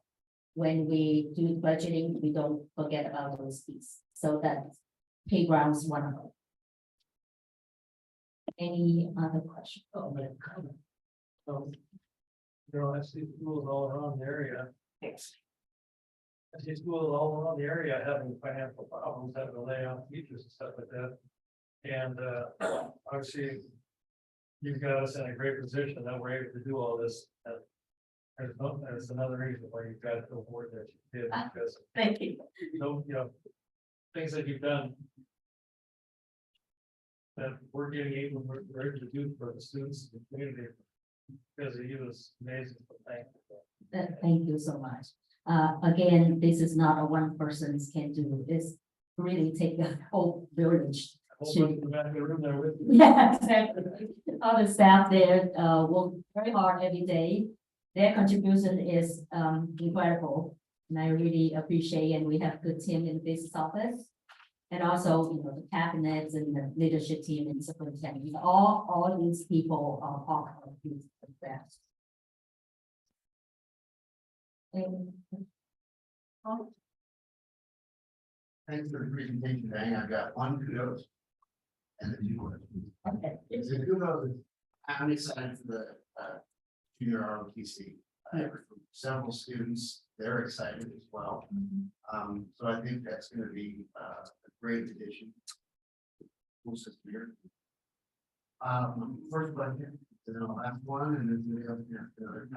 When we do budgeting, we don't forget about those pieces. So that playgrounds one of them. Any other questions? Oh, man, comment. I see schools all around the area. I see schools all around the area having financial problems, having to lay off teachers and stuff like that. And obviously, you've got us in a great position that we're able to do all this. There's another reason why you've got the award that you did, because Thank you. things that you've done that we're getting able to do for the students in the community, because of you is amazing. Thank you so much. Again, this is not a one person's can do. It's really take a whole village. Yeah, exactly. All the staff there work very hard every day. Their contribution is incredible, and I really appreciate. And we have a good team in this office, and also the cabinets and the leadership team and superintendent. All these people are part of this success. Thanks for the presentation, Diane. I've got 1 kudos and then 2 questions. Okay. It's a kudos. I'm excited for the junior ROTC. I heard from several students, they're excited as well. So I think that's going to be a great addition. School system here. First question, and then I'll ask one, and then we have another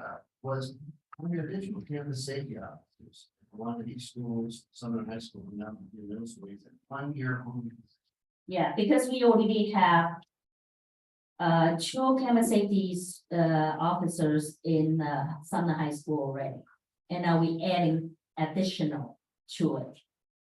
was how many additional campus safety officers? One of each schools, Sumner High School, and now in middle school, is 1 year only. Yeah, because we already have 2 campus safety officers in Sumner High School already. And now we adding additional to it.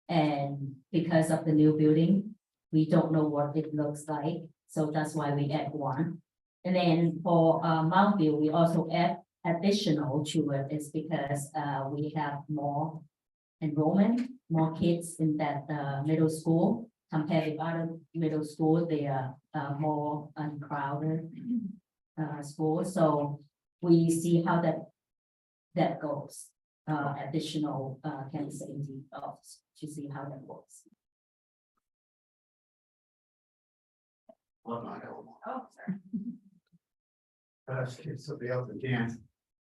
And because of the new building, we don't know what it looks like. So that's why we add one. And then for Mount View, we also add additional to it is because we have more enrollment, more kids in that middle school. Compared with other middle school, they are more uncrowded school. So we see how that goes. Additional campus safety office to see how that works. Well, not all. Oh, sorry. Somebody else again.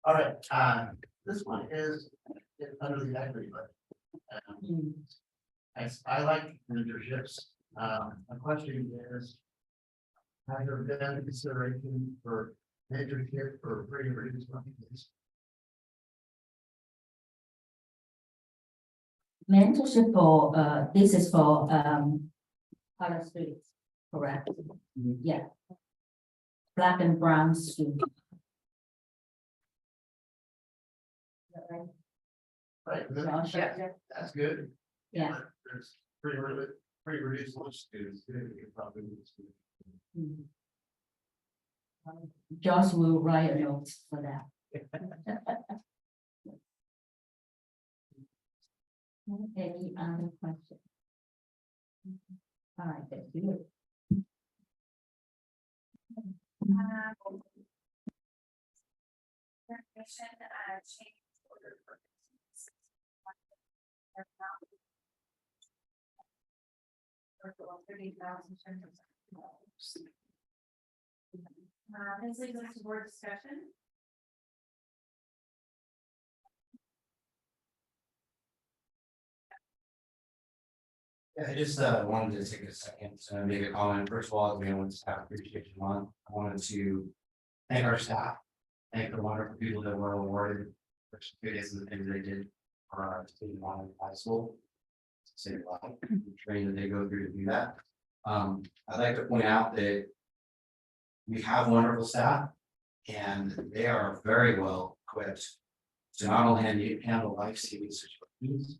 All right, this one is under the equity budget. I like mentorships. My question is, has there been consideration for mentorship for free or reduced money? Mentorship for this is for other students, correct? Yeah. Black and brown students. Is that right? Right, Josh? that's good. Yeah. But there's pretty reduced lunch students, too, you probably need to. Mhm. Josh will write a note for that. Any other questions? All right, thank you. Definition, change order for. This leads us to board discussion. Yeah, I just wanted to take a second to make a comment. First of all, as we went to Staff Appreciation Month, I wanted to thank our staff, thank the wonderful people that were awarded for certificates and the things they did for our student in high school. Save a lot, the training that they go through to do that. I'd like to point out that we have wonderful staff and they are very well equipped to not only handle life-saving situations,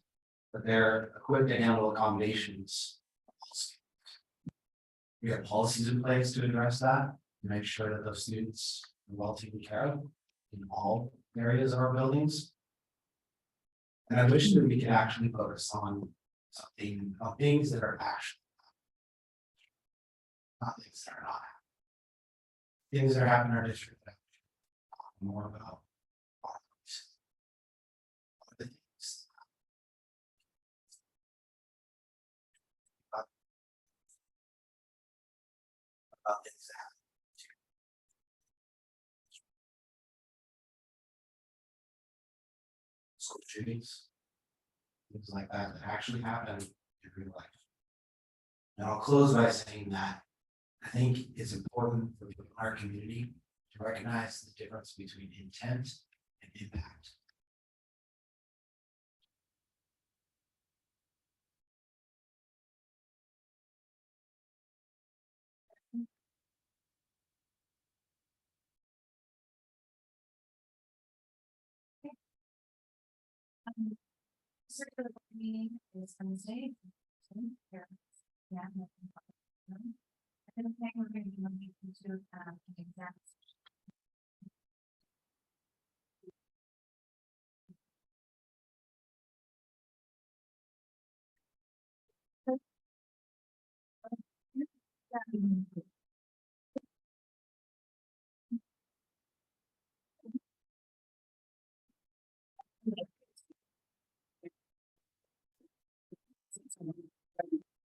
but they're equipped to handle accommodations. We have policies in place to address that, to make sure that those students are well taken care of in all areas of our buildings. And I wish that we could actually focus on things that are actually not things that are not. Things that are happening in our district that more about the things. About things that happen. School shootings. Things like that actually happen in real life. And I'll close by saying that I think it's important for people in our community to recognize the difference between intent and impact. Circular meeting is Wednesday. Yeah. I don't think we're going to be looking into an exact.